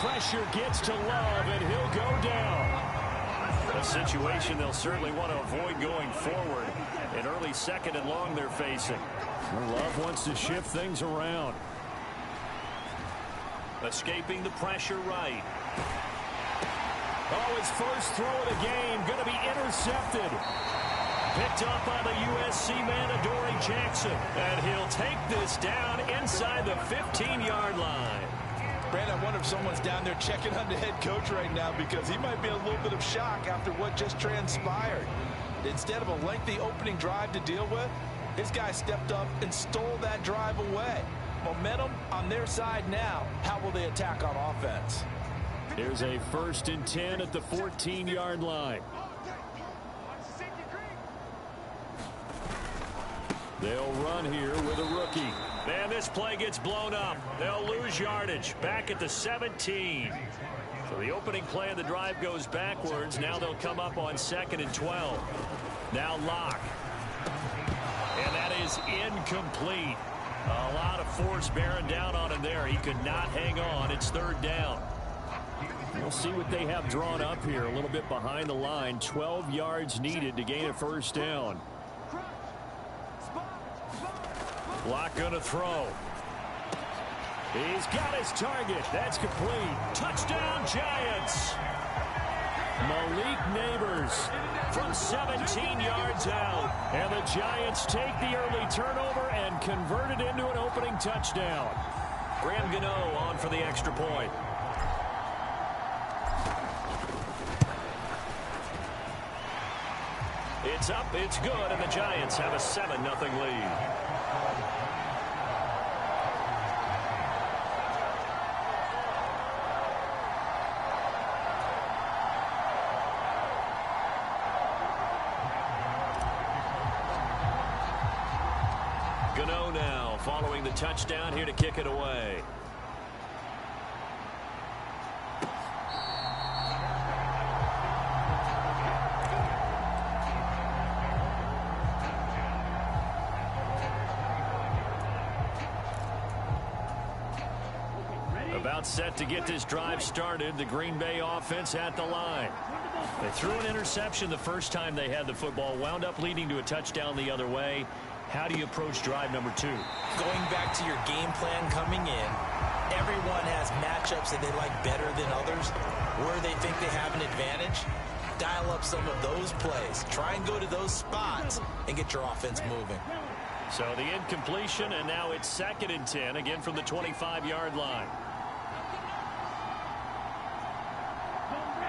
pressure gets to Love, and he'll go down. A situation they'll certainly want to avoid going forward. An early second and long they're facing. Love wants to shift things around. Escaping the pressure right. Oh, his first throw of the game going to be intercepted. Picked up by the USC man, Adoree Jackson. And he'll take this down inside the 15-yard line. Brandon, I wonder if someone's down there checking on the head coach right now, because he might be in a little bit of shock after what just transpired. Instead of a lengthy opening drive to deal with, his guy stepped up and stole that drive away. Momentum on their side now. How will they attack on offense? Here's a 1st and 10 at the 14-yard line. They'll run here with a rookie. And this play gets blown up. They'll lose yardage back at the 17. So the opening play of the drive goes backwards. Now they'll come up on 2nd and 12. Now Locke. And that is incomplete. A lot of force bearing down on him there. He could not hang on. It's 3rd down. We'll see what they have drawn up here. A little bit behind the line. 12 yards needed to gain a 1st down. Locke going to throw. He's got his target. That's complete. Touchdown, Giants. Malik Neighbors from 17 yards out. And the Giants take the early turnover and convert it into an opening touchdown. Graham Gano on for the extra point. It's up, it's good, and the Giants have a 7-0 lead. Gano now following the touchdown here to kick it away. About set to get this drive started. The Green Bay offense at the line. They threw an interception the first time they had the football. Wound up leading to a touchdown the other way. How do you approach drive number 2? Going back to your game plan coming in, everyone has matchups that they like better than others. Where they think they have an advantage, dial up some of those plays. Try and go to those spots and get your offense moving. So the incompletion, and now it's 2nd and 10, again from the 25-yard line.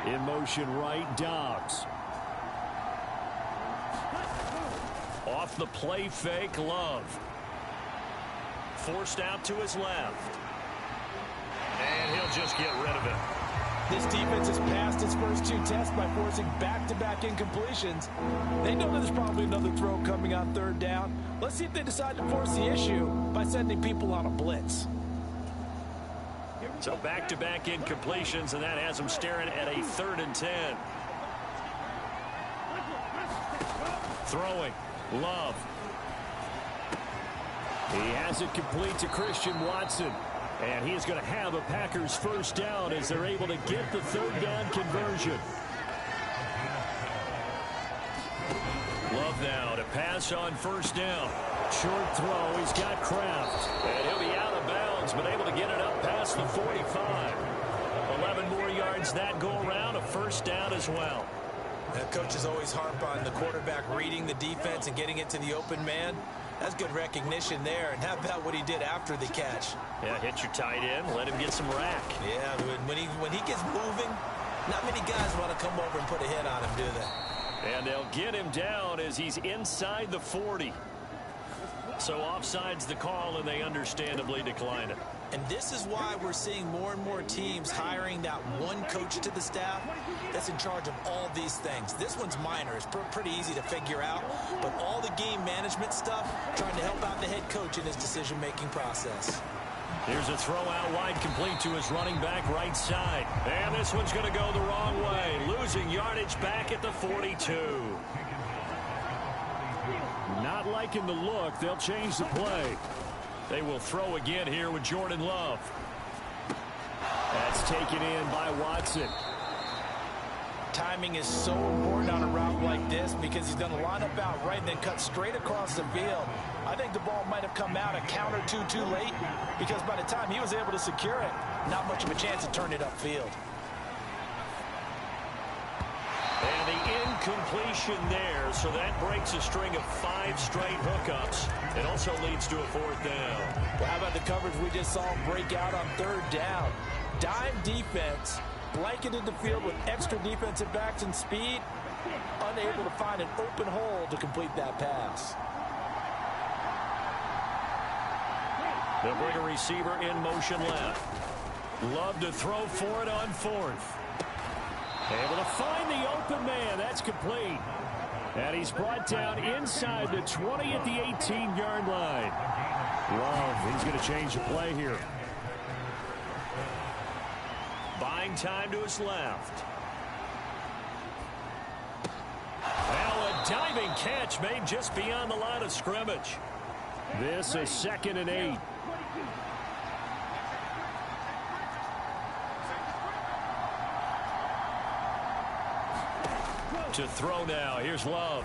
In motion right, Dobbs. Off the play fake, Love. Forced out to his left. And he'll just get rid of it. This defense has passed its first 2 tests by forcing back-to-back incompletions. They know that there's probably another throw coming on 3rd down. Let's see if they decide to force the issue by sending people on a blitz. So back-to-back incompletions, and that has them staring at a 3rd and 10. Throwing. Love. He has it complete to Christian Watson. And he is going to have a Packers 1st down as they're able to get the 3rd down conversion. Love now to pass on 1st down. Short throw. He's got Kraft. And he'll be out of bounds, but able to get it up past the 45. 11 more yards that go around. A 1st down as well. Coaches always harp on the quarterback reading the defense and getting it to the open man. That's good recognition there. And how about what he did after the catch? Yeah, hit your tight end, let him get some rack. Yeah, when he gets moving, not many guys want to come over and put a hit on him, do they? And they'll get him down as he's inside the 40. So offside's the call, and they understandably decline it. And this is why we're seeing more and more teams hiring that one coach to the staff that's in charge of all these things. This one's minor. It's pretty easy to figure out. But all the game management stuff, trying to help out the head coach in his decision-making process. Here's a throw out wide, complete to his running back right side. And this one's going to go the wrong way. Losing yardage back at the 42. Not liking the look. They'll change the play. They will throw again here with Jordan Love. That's taken in by Watson. Timing is so important on a route like this because he's going to line up out right and then cut straight across the field. I think the ball might have come out a count or two too late because by the time he was able to secure it, not much of a chance to turn it upfield. And the incompletion there, so that breaks a string of 5 straight hookups. It also leads to a 4th down. Well, how about the coverage we just saw break out on 3rd down? Dime defense, blanketed the field with extra defensive backs and speed, unable to find an open hole to complete that pass. They'll bring a receiver in motion left. Love to throw for it on 4th. Able to find the open man. That's complete. And he's brought down inside the 20 at the 18-yard line. Love, he's going to change the play here. Buying time to his left. Now a diving catch made just beyond the line of scrimmage. This is 2nd and 8. To throw now. Here's Love.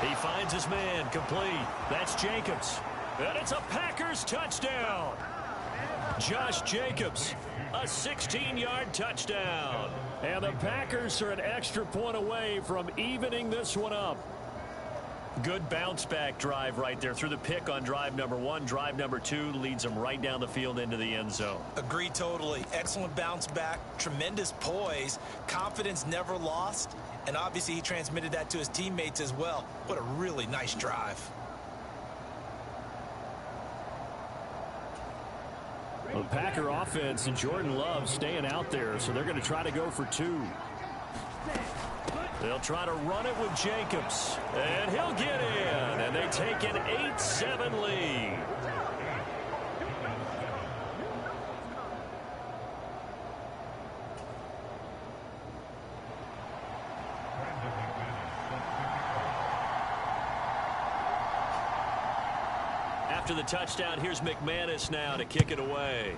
He finds his man. Complete. That's Jacobs. And it's a Packers touchdown. Josh Jacobs, a 16-yard touchdown. And the Packers are an extra point away from evening this one up. Good bounce-back drive right there through the pick on drive number 1. Drive number 2 leads them right down the field into the end zone. Agree totally. Excellent bounce back, tremendous poise, confidence never lost, and obviously he transmitted that to his teammates as well. What a really nice drive. The Packer offense and Jordan Love staying out there, so they're going to try to go for 2. They'll try to run it with Jacobs, and he'll get in, and they take an 8-7 lead. After the touchdown, here's McManus now to kick it away.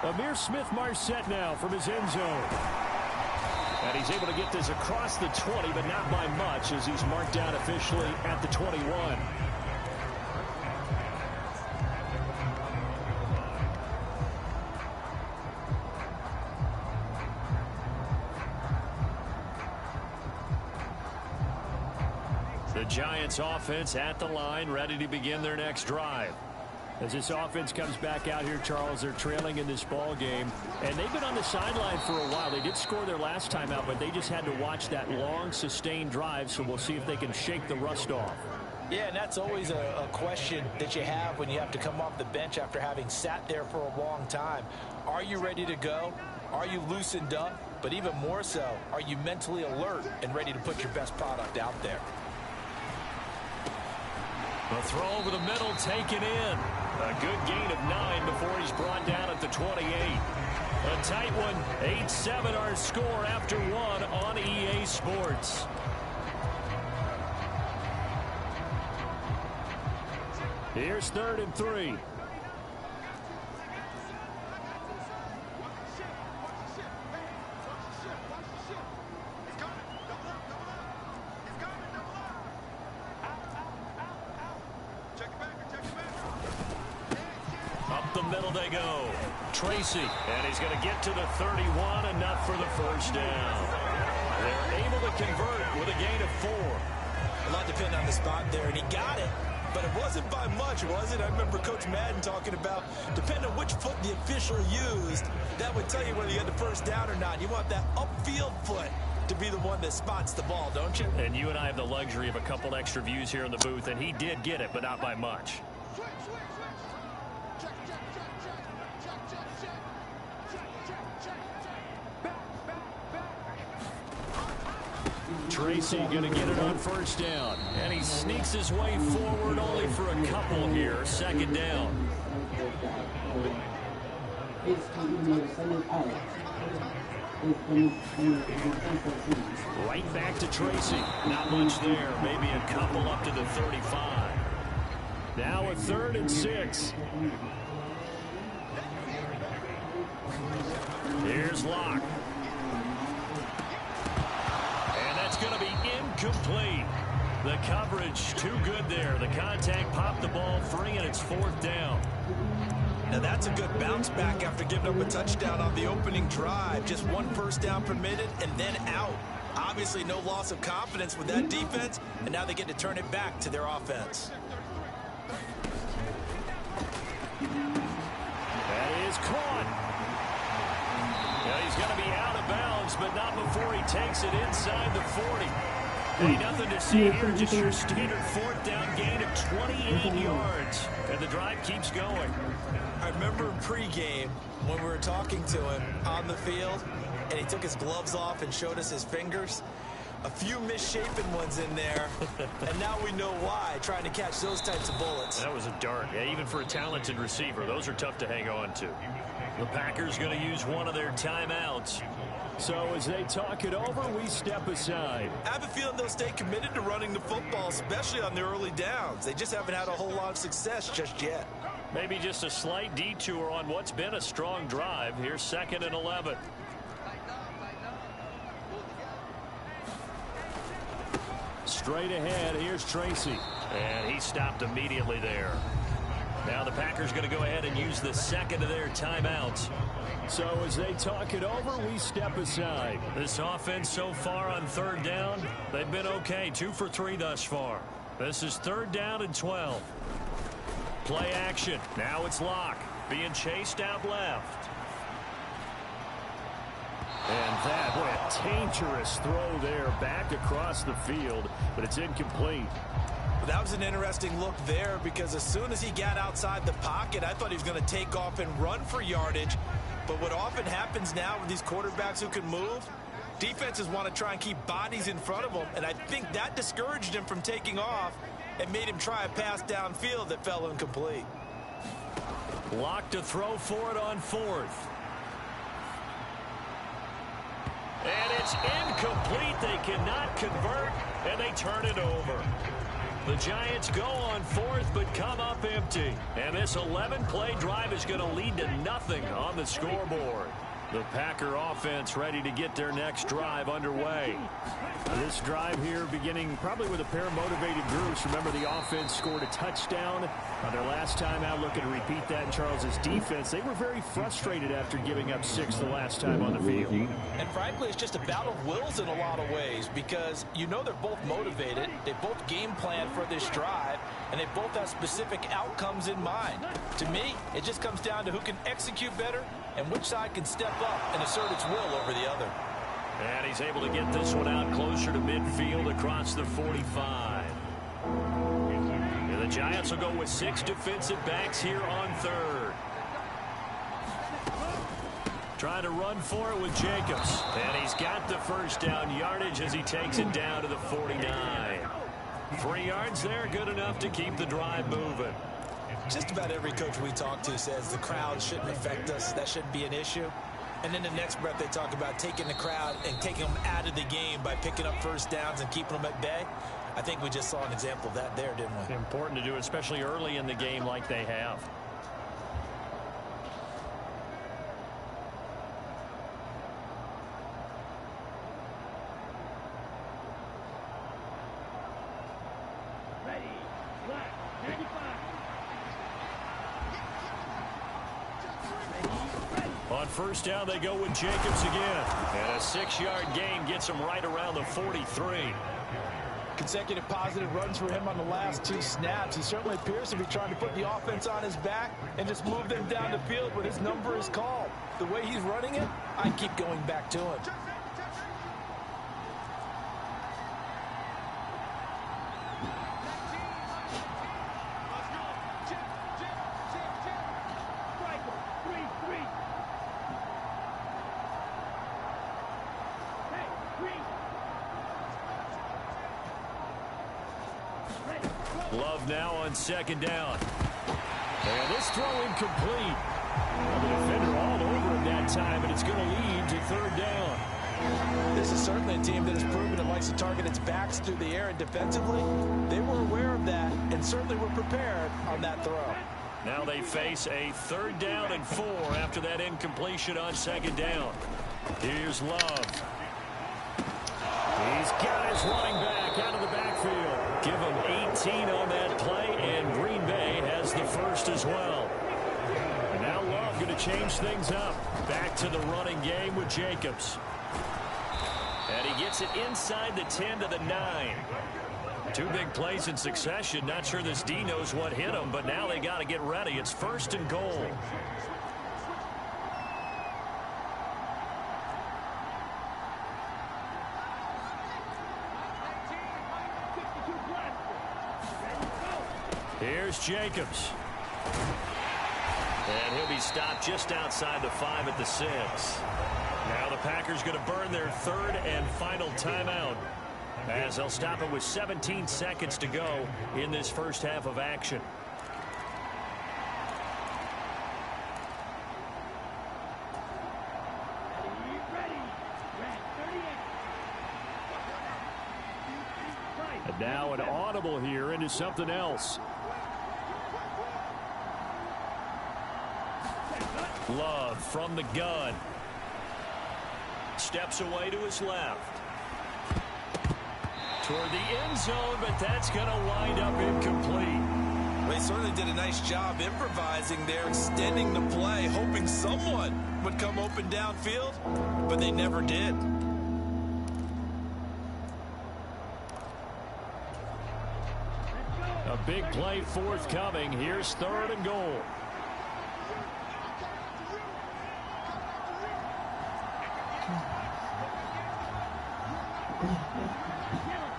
Amir Smith-Marset now from his end zone. And he's able to get this across the 20, but not by much as he's marked down officially at the 21. The Giants offense at the line, ready to begin their next drive. As this offense comes back out here, Charles, they're trailing in this ball game, and they've been on the sideline for a while. They did score their last time out, but they just had to watch that long, sustained drive, so we'll see if they can shake the rust off. Yeah, and that's always a question that you have when you have to come off the bench after having sat there for a long time. Are you ready to go? Are you loosened up? But even more so, are you mentally alert and ready to put your best product out there? The throw over the middle taken in. A good gain of 9 before he's brought down at the 28. A tight one. 8-7 our score after 1 on EA Sports. Here's 3rd and 3. Up the middle they go. Tracy, and he's going to get to the 31, enough for the first down. They're able to convert with a gain of 4. A lot depending on the spot there, and he got it, but it wasn't by much, was it? I remember Coach Madden talking about, depending on which foot the official used, that would tell you whether you had the first down or not. You want that upfield foot to be the one that spots the ball, don't you? And you and I have the luxury of a couple extra views here in the booth, and he did get it, but not by much. Tracy going to get it on first down. And he sneaks his way forward only for a couple here. 2nd down. Right back to Tracy. Not much there. Maybe a couple up to the 35. Now a 3rd and 6. Here's Locke. And that's going to be incomplete. The coverage too good there. The contact popped the ball free, and it's 4th down. Now that's a good bounce back after giving up a touchdown on the opening drive. Just 1 first down permitted and then out. Obviously no loss of confidence with that defense, and now they get to turn it back to their offense. That is caught. Now he's going to be out of bounds, but not before he takes it inside the 40. Hey, nothing to see here, just your standard 4th down gain of 28 yards. And the drive keeps going. I remember in pregame when we were talking to him on the field, and he took his gloves off and showed us his fingers. A few misshapen ones in there, and now we know why, trying to catch those types of bullets. That was a dart. Yeah, even for a talented receiver, those are tough to hang on to. The Packers going to use one of their timeouts. So as they talk it over, we step aside. I have a feeling they'll stay committed to running the football, especially on their early downs. They just haven't had a whole lot of success just yet. Maybe just a slight detour on what's been a strong drive. Here's 2nd and 11. Straight ahead, here's Tracy. And he stopped immediately there. Now the Packers going to go ahead and use the 2nd of their timeouts. So as they talk it over, we step aside. This offense so far on 3rd down, they've been okay. 2 for 3 thus far. This is 3rd down and 12. Play action. Now it's Locke being chased out left. And that, boy, a dangerous throw there back across the field, but it's incomplete. That was an interesting look there because as soon as he got outside the pocket, I thought he was going to take off and run for yardage. But what often happens now with these quarterbacks who can move, defenses want to try and keep bodies in front of them, and I think that discouraged him from taking off and made him try a pass downfield that fell incomplete. Locke to throw for it on 4th. And it's incomplete. They cannot convert, and they turn it over. The Giants go on 4th, but come up empty. And this 11-play drive is going to lead to nothing on the scoreboard. The Packer offense ready to get their next drive underway. This drive here beginning probably with a pair of motivated groups. Remember, the offense scored a touchdown on their last time out. Looking to repeat that in Charles's defense. They were very frustrated after giving up 6 the last time on the field. And frankly, it's just a battle of wills in a lot of ways because you know they're both motivated. They both game plan for this drive, and they both have specific outcomes in mind. To me, it just comes down to who can execute better and which side can step up and assert its will over the other. And he's able to get this one out closer to midfield across the 45. And the Giants will go with 6 defensive backs here on 3rd. Trying to run for it with Jacobs. And he's got the first down yardage as he takes it down to the 49. 3 yards there, good enough to keep the drive moving. Just about every coach we talk to says the crowd shouldn't affect us. That shouldn't be an issue. And in the next breath, they talk about taking the crowd and taking them out of the game by picking up first downs and keeping them at bay. I think we just saw an example of that there, didn't we? Important to do, especially early in the game like they have. On first down, they go with Jacobs again. And a 6-yard gain gets him right around the 43. Consecutive positive runs for him on the last 2 snaps. He certainly appears to be trying to put the offense on his back and just move them down the field when his number is called. The way he's running it, I keep going back to him. Love now on second down. And this throw incomplete. Well, the defender all over him that time, and it's going to lead to third down. This is certainly a team that has proven it likes likes to target its backs through the air, and defensively, they were aware of that and certainly were prepared on that throw. Now they face a 3rd down and 4 after that incompletion on 2nd down. Here's Love. He's got his running back out of the backfield. Give him 18 on that play, and Green Bay has the first as well. And now Love going to change things up. Back to the running game with Jacobs. And he gets it inside the 10 to the 9. 2 big plays in succession. Not sure this D knows what hit him, but now they got to get ready. It's 1st and goal. Here's Jacobs. And he'll be stopped just outside the 5 at the 6. Now the Packers going to burn their 3rd and final timeout, as they'll stop it with 17 seconds to go in this first half of action. And now an audible here into something else. Love from the gun. Steps away to his left. Toward the end zone, but that's going to wind up incomplete. Well, he certainly did a nice job improvising there, extending the play, hoping someone would come open downfield, but they never did. A big play forthcoming. Here's 3rd and goal.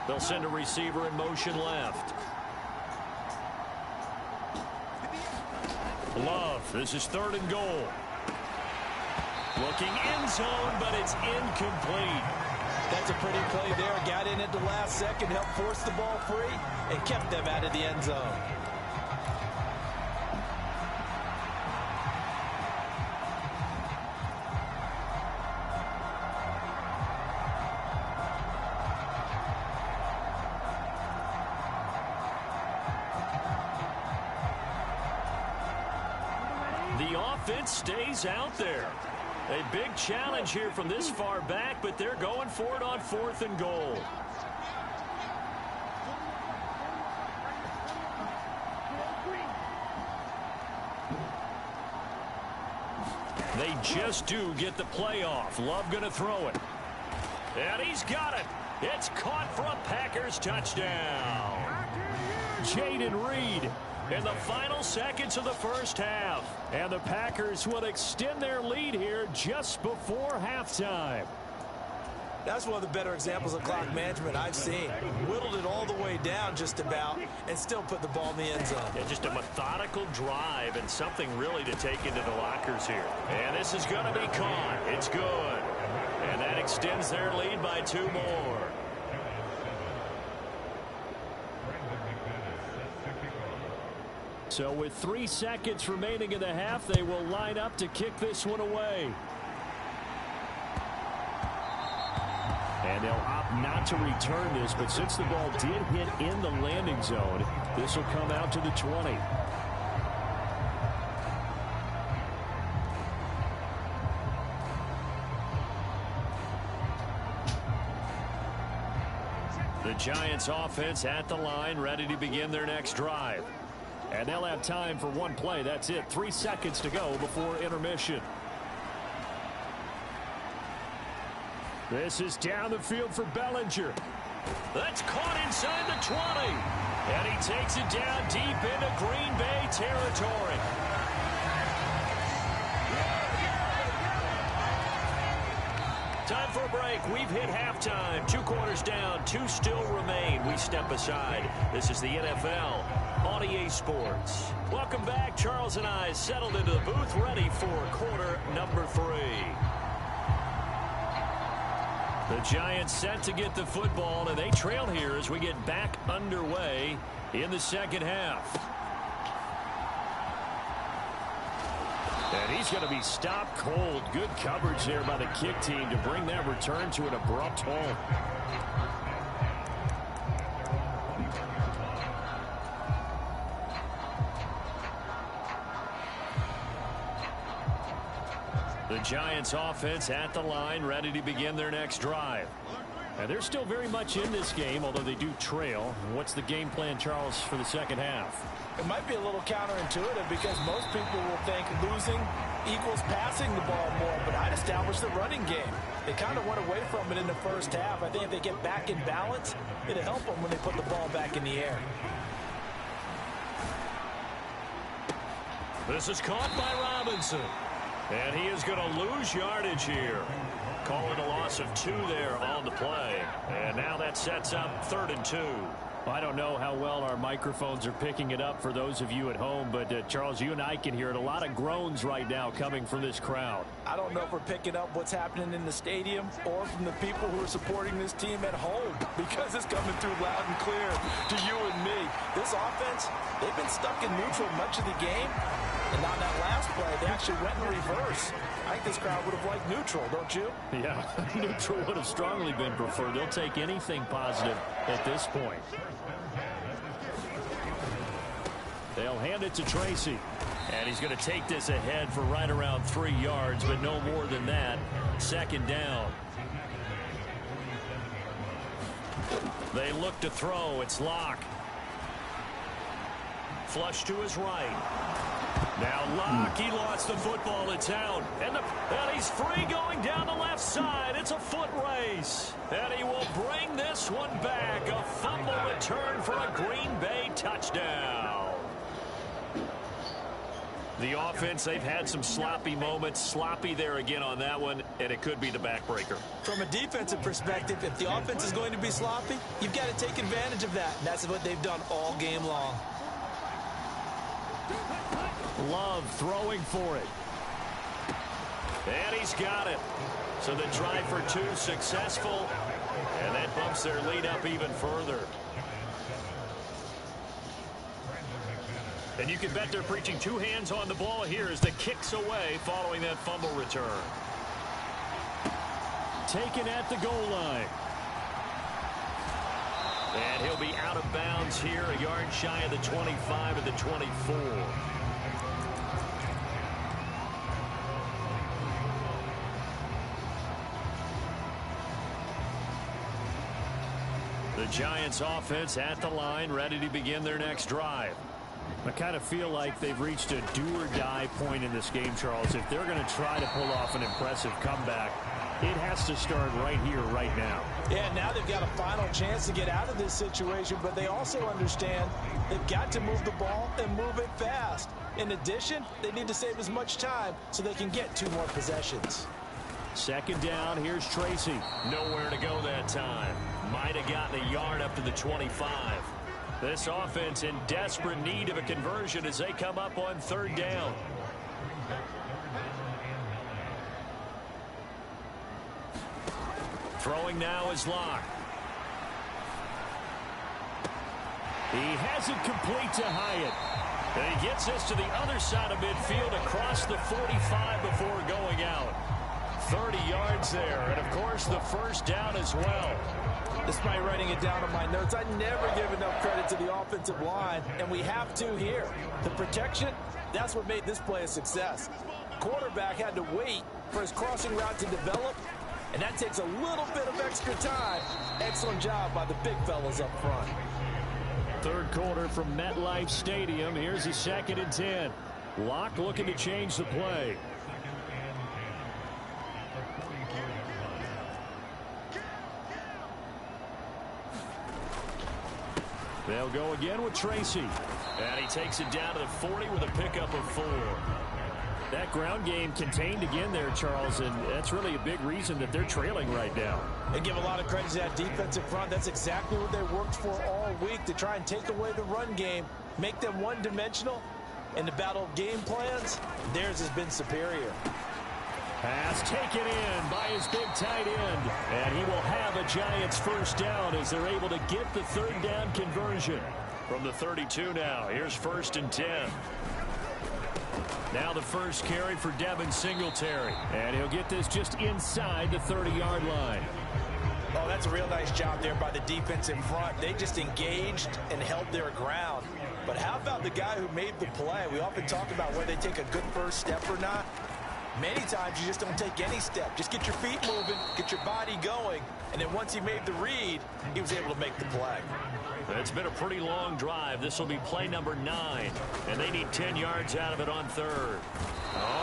They'll send a receiver in motion left. Love. This is 3rd and goal. Looking end zone, but it's incomplete. That's a pretty play there. Got in at the last second, helped force the ball free, and kept them out of the end zone. The offense stays out there. A big challenge here from this far back, but they're going for it on 4th and goal. They just do get the play off. Love going to throw it. And he's got it. It's caught for a Packers touchdown. Jaden Reed in the final seconds of the first half. And the Packers will extend their lead here just before halftime. That's one of the better examples of clock management I've seen. Whittled it all the way down just about and still put the ball in the end zone. Yeah, just a methodical drive and something really to take into the lockers here. And this is going to be caught. It's good. And that extends their lead by 2 more. So with 3 seconds remaining in the half, they will line up to kick this one away. And they'll opt not to return this, but since the ball did hit in the landing zone, this will come out to the 20. The Giants offense at the line, ready to begin their next drive. And they'll have time for 1 play. That's it. 3 seconds to go before intermission. This is down the field for Bellinger. That's caught inside the 20. And he takes it down deep into Green Bay territory. Time for a break. We've hit halftime. 2 quarters down. 2 still remain. We step aside. This is the NFL on EA Sports. Welcome back. Charles and I settled into the booth, ready for quarter number 3. The Giants set to get the football, and they trail here as we get back underway in the second half. And he's going to be stopped cold. Good coverage there by the kick team to bring that return to an abrupt halt. The Giants offense at the line, ready to begin their next drive. And they're still very much in this game, although they do trail. What's the game plan, Charles, for the second half? It might be a little counterintuitive because most people will think losing equals passing the ball more, but I'd establish the running game. They kind of went away from it in the first half. I think if they get back in balance, it'll help them when they put the ball back in the air. This is caught by Robinson. And he is going to lose yardage here. Call it a loss of 2 there on the play. And now that sets up 3rd and 2. I don't know how well our microphones are picking it up for those of you at home, but Charles, you and I can hear it. A lot of groans right now coming from this crowd. I don't know if we're picking up what's happening in the stadium or from the people who are supporting this team at home, because it's coming through loud and clear to you and me. This offense, they've been stuck in neutral much of the game, and on that last play, they actually went in reverse. I think this crowd would have liked neutral, don't you? Yeah, neutral would have strongly been preferred. They'll take anything positive at this point. They'll hand it to Tracy. And he's going to take this ahead for right around 3 yards, but no more than that. 2nd down. They look to throw. It's Locke. Flush to his right. Now Locke, he lost the football. It's out. And he's free going down the left side. It's a foot race. And he will bring this one back. A fumble return for a Green Bay touchdown. The offense, they've had some sloppy moments. Sloppy there again on that one, and it could be the backbreaker. From a defensive perspective, if the offense is going to be sloppy, you've got to take advantage of that. And that's what they've done all game long. Love throwing for it. And he's got it. So the drive for 2 successful. And that bumps their lead up even further. And you can bet they're preaching 2 hands on the ball here as the kick's away following that fumble return. Taken at the goal line. And he'll be out of bounds here, a yard shy of the 25 of the 24. The Giants offense at the line, ready to begin their next drive. I kind of feel like they've reached a do-or-die point in this game, Charles. If they're going to try to pull off an impressive comeback, it has to start right here, right now. Yeah, now they've got a final chance to get out of this situation, but they also understand they've got to move the ball and move it fast. In addition, they need to save as much time so they can get 2 more possessions. 2nd down, here's Tracy. Nowhere to go that time. Might have gotten a yard up to the 25. This offense in desperate need of a conversion as they come up on 3rd down. Throwing now is Locke. He has it complete to Hyatt. And he gets this to the other side of midfield across the 45 before going out. 30 yards there, and of course the 1st down as well. Despite writing it down on my notes, I never give enough credit to the offensive line, and we have to here. The protection, that's what made this play a success. Quarterback had to wait for his crossing route to develop, and that takes a little bit of extra time. Excellent job by the big fellas up front. 3rd quarter from MetLife Stadium. Here's a 2nd and 10. Locke looking to change the play. They'll go again with Tracy. And he takes it down to the 40 with a pickup of 4. That ground game contained again there, Charles, and that's really a big reason that they're trailing right now. They give a lot of credit to that defensive front. That's exactly what they worked for all week, to try and take away the run game, make them one-dimensional. In the battle of game plans, theirs has been superior. Pass taken in by his big tight end. And he will have a Giants 1st down as they're able to get the 3rd down conversion. From the 32 now, here's 1st and 10. Now the first carry for Devin Singletary. And he'll get this just inside the 30-yard line. Oh, that's a real nice job there by the defensive front. They just engaged and held their ground. But how about the guy who made the play? We often talk about whether they take a good first step or not. Many times you just don't take any step. Just get your feet moving, get your body going, and then once he made the read, he was able to make the play. It's been a pretty long drive. This will be play number 9, and they need 10 yards out of it on third.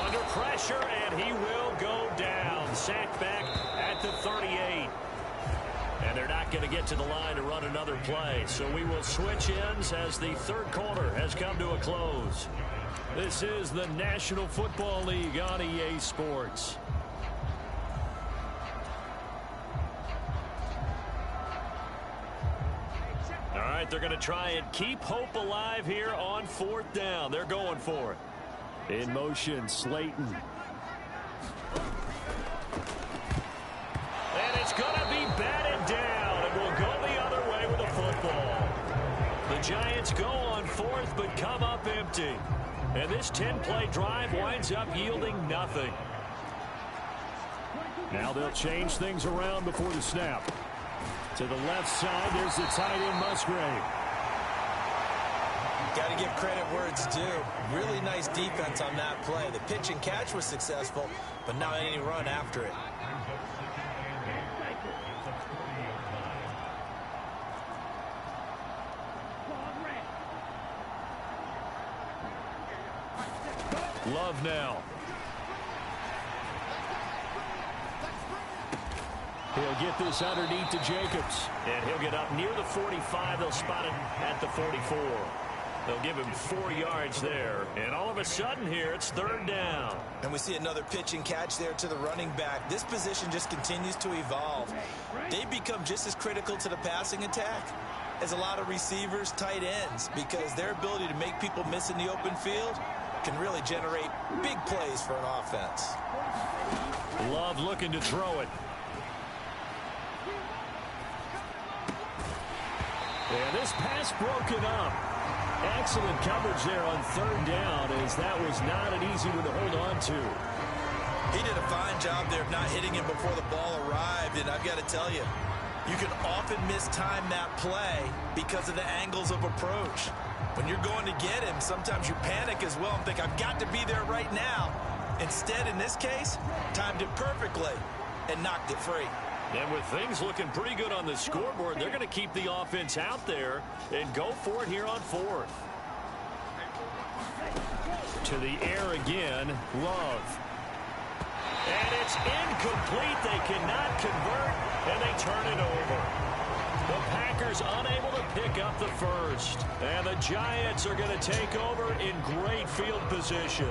Under pressure, and he will go down. Sacked back at the 38. And they're not going to get to the line to run another play. So we will switch ends as the third quarter has come to a close. This is the National Football League on EA Sports. All right, they're going to try and keep hope alive here on 4th down. They're going for it. In motion, Slayton. And it's going to be batted down, and we'll go the other way with the football. The Giants go on 4th, but come up empty. And this 10-play drive winds up yielding nothing. Now they'll change things around before the snap. To the left side, there's the tight end, Musgrave. Got to give credit where it's due. Really nice defense on that play. The pitch and catch was successful, but not any run after it. Love now. He'll get this underneath to Jacobs. And he'll get up near the 45. They'll spot it at the 44. They'll give him 4 yards there. And all of a sudden here, it's 3rd down. And we see another pitch and catch there to the running back. This position just continues to evolve. They become just as critical to the passing attack as a lot of receivers, tight ends, because their ability to make people miss in the open field can really generate big plays for an offense. Love looking to throw it. And this pass broken up. Excellent coverage there on 3rd down, as that was not an easy one to hold on to. He did a fine job there of not hitting him before the ball arrived, and I've got to tell you, you can often mistime that play because of the angles of approach. When you're going to get him, sometimes you panic as well and think, I've got to be there right now. Instead, in this case, timed it perfectly and knocked it free. And with things looking pretty good on the scoreboard, they're going to keep the offense out there and go for it here on 4th. To the air again, Love. And it's incomplete. They cannot convert, and they turn it over. The Packers unable to pick up the first. And the Giants are going to take over in great field position.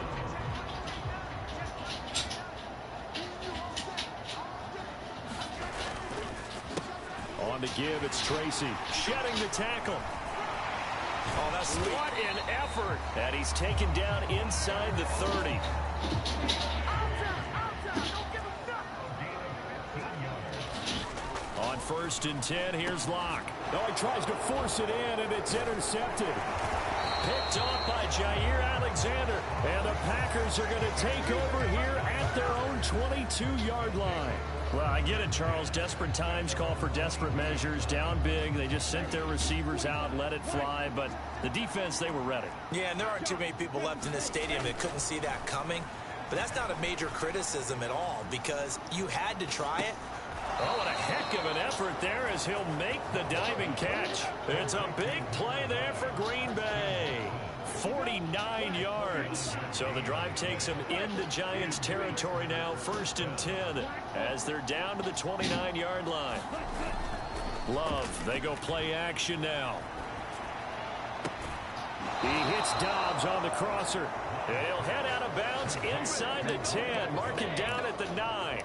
On to give, it's Tracy. Shedding the tackle. Oh, that's sweet. What an effort. And he's taken down inside the 30. On 1st and 10, here's Locke. Oh, he tries to force it in, and it's intercepted. Picked off by Jair Alexander. And the Packers are going to take over here at their own 22-yard line. Well, I get it, Charles. Desperate times call for desperate measures. Down big. They just sent their receivers out, let it fly. But the defense, they were ready. Yeah, and there aren't too many people left in this stadium that couldn't see that coming. But that's not a major criticism at all, because you had to try it. Oh, what a heck of an effort there as he'll make the diving catch. It's a big play there for Green Bay. 49 yards. So the drive takes them into Giants territory now, 1st and 10, as they're down to the 29-yard line. Love, they go play action now. He hits Dobbs on the crosser. And he'll head out of bounds inside the 10, mark him down at the 9.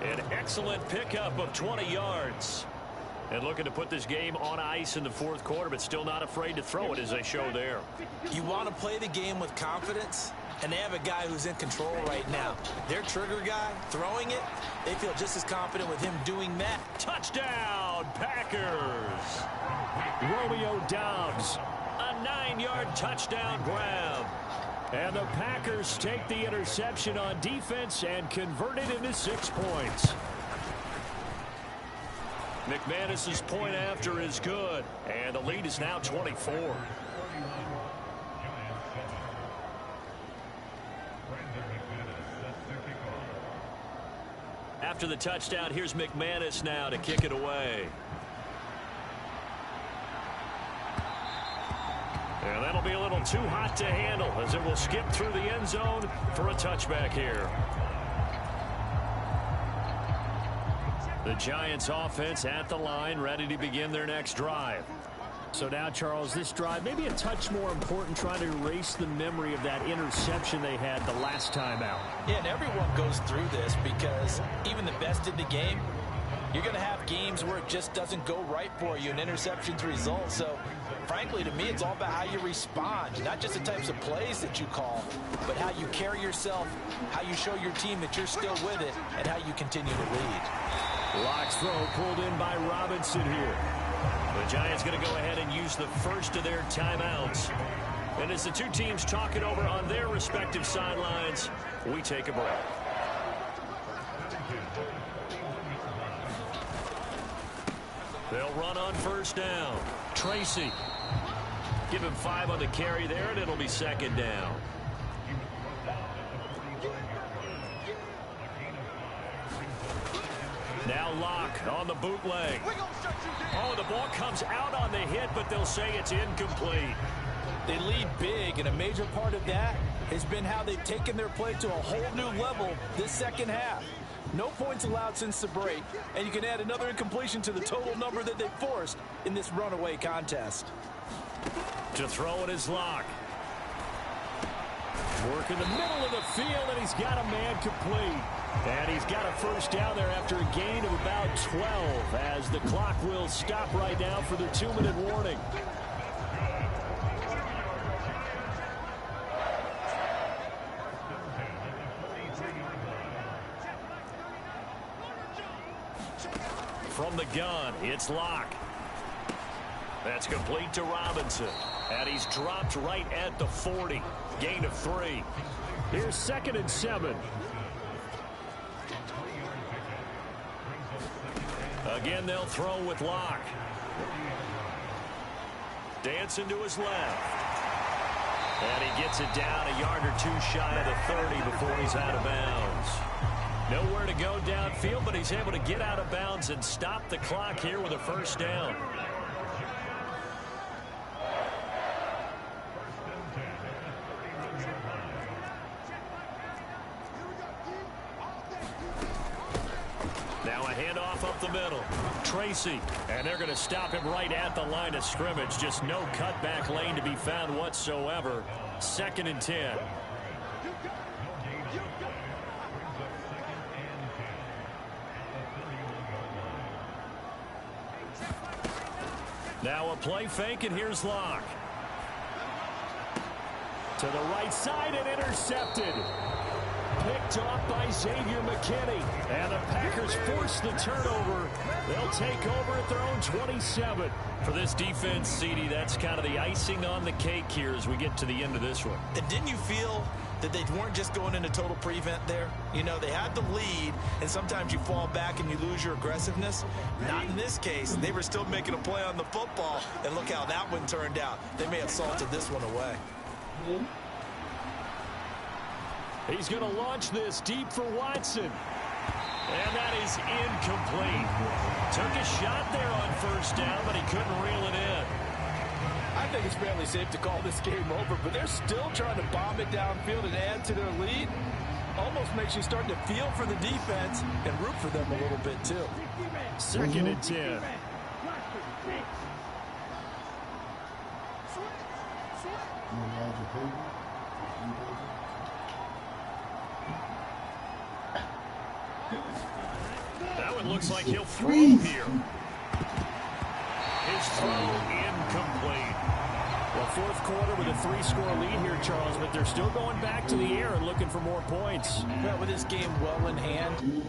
An excellent pickup of 20 yards. And looking to put this game on ice in the 4th quarter, but still not afraid to throw it as they show there. You want to play the game with confidence, and they have a guy who's in control right now. Their trigger guy, throwing it, they feel just as confident with him doing that. Touchdown, Packers! Romeo Dobbs, a 9-yard touchdown grab. And the Packers take the interception on defense and convert it into 6 points. McManus's point after is good, and the lead is now 24. after the touchdown. Here's McManus now to kick it away. And that'll be a little too hot to handle as it will skip through the end zone for a touchback here. The Giants offense at the line, ready to begin their next drive. So now, Charles, this drive maybe a touch more important, trying to erase the memory of that interception they had the last time out. Yeah, and everyone goes through this because even the best in the game, you're going to have games where it just doesn't go right for you, and interceptions result. So, frankly, to me, it's all about how you respond, not just the types of plays that you call, but how you carry yourself, how you show your team that you're still with it, and how you continue to lead. Locke's throw pulled in by Robinson here. The Giants going to go ahead and use the first of their timeouts. And as the two teams talk it over on their respective sidelines, we take a break. They'll run on first down. Tracy. Give him 5 on the carry there, and it'll be second down. Now Locke on the bootleg. Oh, the ball comes out on the hit, but they'll say it's incomplete. They lead big, and a major part of that has been how they've taken their play to a whole new level this second half. No points allowed since the break, and you can add another incompletion to the total number that they forced in this runaway contest. To throw it is Locke. Work in the middle of the field, and he's got a man complete. And he's got a first down there after a gain of about 12 as the clock will stop right now for the 2-minute warning. From the gun, it's Locke. That's complete to Robinson. And he's dropped right at the 40. Gain of 3. Here's 2nd and 7. Again, they'll throw with Locke. Dancing to his left. And he gets it down a yard or 2 shy of the 30 before he's out of bounds. Nowhere to go downfield, but he's able to get out of bounds and stop the clock here with a first down. Now a handoff up the middle. Tracy. And they're going to stop him right at the line of scrimmage. Just no cutback lane to be found whatsoever. 2nd and 10. Now a play fake, and here's Locke. To the right side and intercepted. Picked off by Xavier McKinney. And the Packers force the turnover. They'll take over at their own 27. For this defense, CD, that's kind of the icing on the cake here as we get to the end of this one. And didn't you feel that they weren't just going into total prevent there? You know, they had the lead, and sometimes you fall back and you lose your aggressiveness. Not in this case. They were still making a play on the football, and look how that one turned out. They may have salted this one away. He's going to launch this deep for Watson. And that is incomplete. Took a shot there on first down, but he couldn't reel it in. I think it's fairly safe to call this game over, but they're still trying to bomb it downfield and add to their lead. Almost makes you start to feel for the defense and root for them a little bit, too. 2nd and 10. That one looks like he'll throw here. His throw incomplete. Well, 4th quarter with a 3-score lead here, Charles, but they're still going back to the air and looking for more points. Well, with this game well in hand,